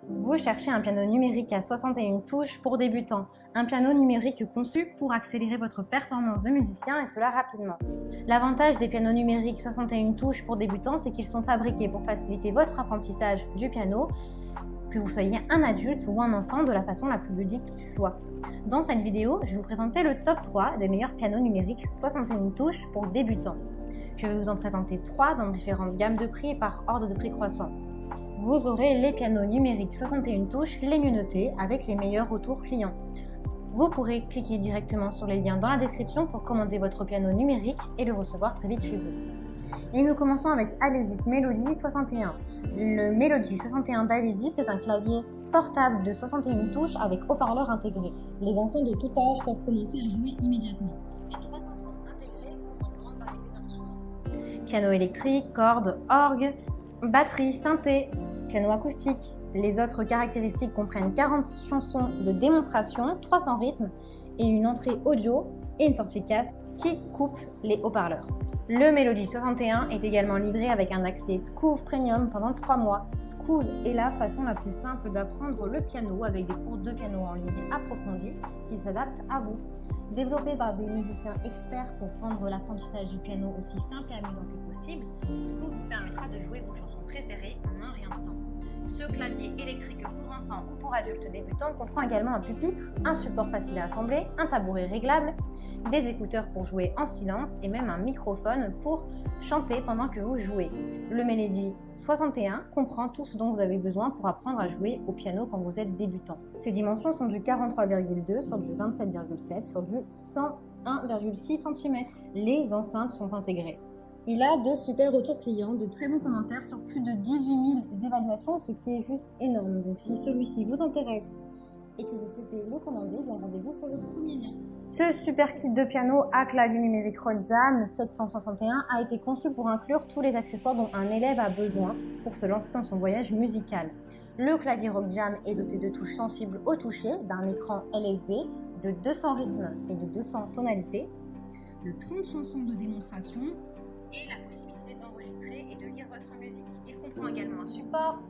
Vous cherchez un piano numérique à 61 touches pour débutants, un piano numérique conçu pour accélérer votre performance de musicien et cela rapidement. L'avantage des pianos numériques 61 touches pour débutants, c'est qu'ils sont fabriqués pour faciliter votre apprentissage du piano, que vous soyez un adulte ou un enfant, de la façon la plus ludique qu'il soit. Dans cette vidéo, je vais vous présenter le top 3 des meilleurs pianos numériques 61 touches pour débutants. Je vais vous en présenter 3 dans différentes gammes de prix et par ordre de prix croissant. Vous aurez les pianos numériques 61 touches les mieux notés avec les meilleurs retours clients. Vous pourrez cliquer directement sur les liens dans la description pour commander votre piano numérique et le recevoir très vite chez vous. Et nous commençons avec Alesis Melody 61. Le Melody 61 d'Alesis est un clavier portable de 61 touches avec haut-parleur intégré. Les enfants de tout âge peuvent commencer à jouer immédiatement. Les 300 sons intégrés couvrent une grande variété d'instruments. Piano électrique, cordes, orgue, batterie, synthé, piano acoustique. Les autres caractéristiques comprennent 40 chansons de démonstration, 300 rythmes et une entrée audio et une sortie casque qui coupe les haut-parleurs. Le Melody 61 est également livré avec un accès Scoof Premium pendant 3 mois. Scoof est la façon la plus simple d'apprendre le piano avec des cours de piano en ligne approfondis qui s'adaptent à vous. Développé par des musiciens experts pour rendre l'apprentissage du piano aussi simple et amusant que possible, Scoof vous permettra de jouer vos chansons préférées en un rien de temps. Ce clavier électrique pour enfants ou pour adultes débutants comprend également un pupitre, un support facile à assembler, un tabouret réglable, des écouteurs pour jouer en silence et même un microphone pour chanter pendant que vous jouez. Le Melody 61 comprend tout ce dont vous avez besoin pour apprendre à jouer au piano quand vous êtes débutant. Ses dimensions sont du 43,2 sur du 27,7 sur du 101,6 cm. Les enceintes sont intégrées. Il a de super retours clients, de très bons commentaires sur plus de 18 000 évaluations, ce qui est juste énorme. Donc si celui-ci vous intéresse et que vous souhaitez le commander, bien rendez-vous sur le premier lien. Ce super kit de piano à clavier numérique Rock Jam 761 a été conçu pour inclure tous les accessoires dont un élève a besoin pour se lancer dans son voyage musical. Le clavier Rock Jam est doté de touches sensibles au toucher, d'un écran LSD, de 200 rythmes et de 200 tonalités, de 30 chansons de démonstration et la possibilité d'enregistrer et de lire votre musique. Il comprend également un support,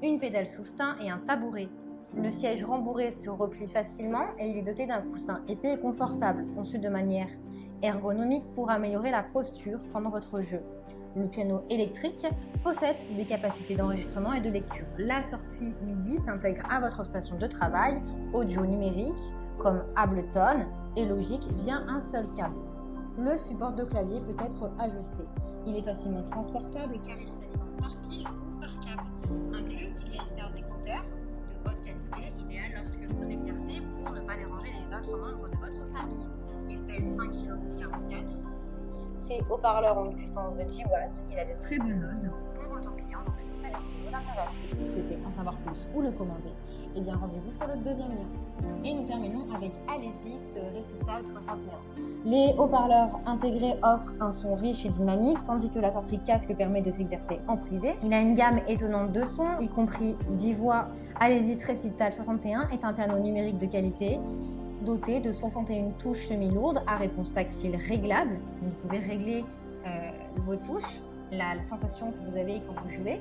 une pédale sous-stein et un tabouret. Le siège rembourré se replie facilement et il est doté d'un coussin épais et confortable, conçu de manière ergonomique pour améliorer la posture pendant votre jeu. Le piano électrique possède des capacités d'enregistrement et de lecture. La sortie MIDI s'intègre à votre station de travail, audio numérique comme Ableton et Logic via un seul câble. Le support de clavier peut être ajusté. Il est facilement transportable car il s'alimente par pile ou par câble. Inclus, il y a une paire d'écouteurs de haute qualité, idéale lorsque vous exercez pour ne pas déranger les autres membres de votre famille. Il pèse 5,44 kg. Ses haut-parleurs ont une puissance de 10 watts. Il a de très bonnes notes. Bon retour client, donc si celui-ci vous intéresse et que vous souhaitez en savoir plus ou le commander, eh bien rendez-vous sur le deuxième lien. Et nous terminons avec Alesis Recital 61. Les haut-parleurs intégrés offrent un son riche et dynamique, tandis que la sortie casque permet de s'exercer en privé. Il a une gamme étonnante de sons, y compris 10 voix. Alesis Recital 61 est un piano numérique de qualité, doté de 61 touches semi-lourdes à réponse tactile réglable. Vous pouvez régler vos touches, la sensation que vous avez quand vous jouez.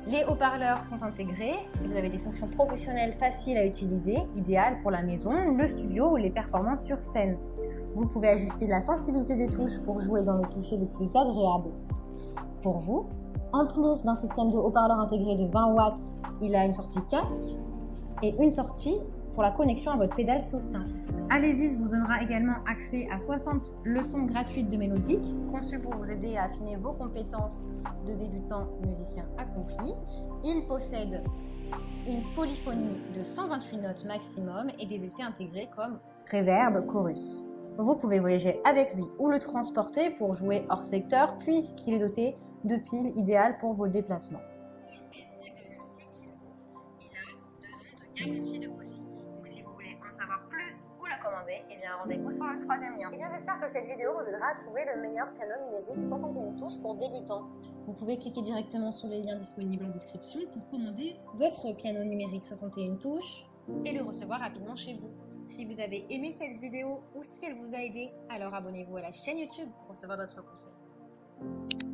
Les haut-parleurs sont intégrés, vous avez des fonctions professionnelles faciles à utiliser, idéales pour la maison, le studio ou les performances sur scène. Vous pouvez ajuster la sensibilité des touches pour jouer dans le toucher le plus agréable pour vous. En plus d'un système de haut-parleurs intégré de 20 watts, il a une sortie casque et une sortie pour la connexion à votre pédale sous-stein. Alesis vous donnera également accès à 60 leçons gratuites de mélodique, conçues pour vous aider à affiner vos compétences de débutant musicien accompli. Il possède une polyphonie de 128 notes maximum et des effets intégrés comme reverb, chorus. Vous pouvez voyager avec lui ou le transporter pour jouer hors secteur puisqu'il est doté de piles idéales pour vos déplacements. Il pèse 5,6 kg. Il a 2 ans de garantie de aussi. Donc si vous voulez en savoir plus ou la commander, eh bien rendez-vous sur le troisième lien. Eh bien, j'espère que cette vidéo vous aidera à trouver le meilleur piano numérique 61 touches pour débutants. Vous pouvez cliquer directement sur les liens disponibles en description pour commander votre piano numérique 61 touches et le recevoir rapidement chez vous. Si vous avez aimé cette vidéo ou si elle vous a aidé, alors abonnez-vous à la chaîne YouTube pour recevoir d'autres conseils.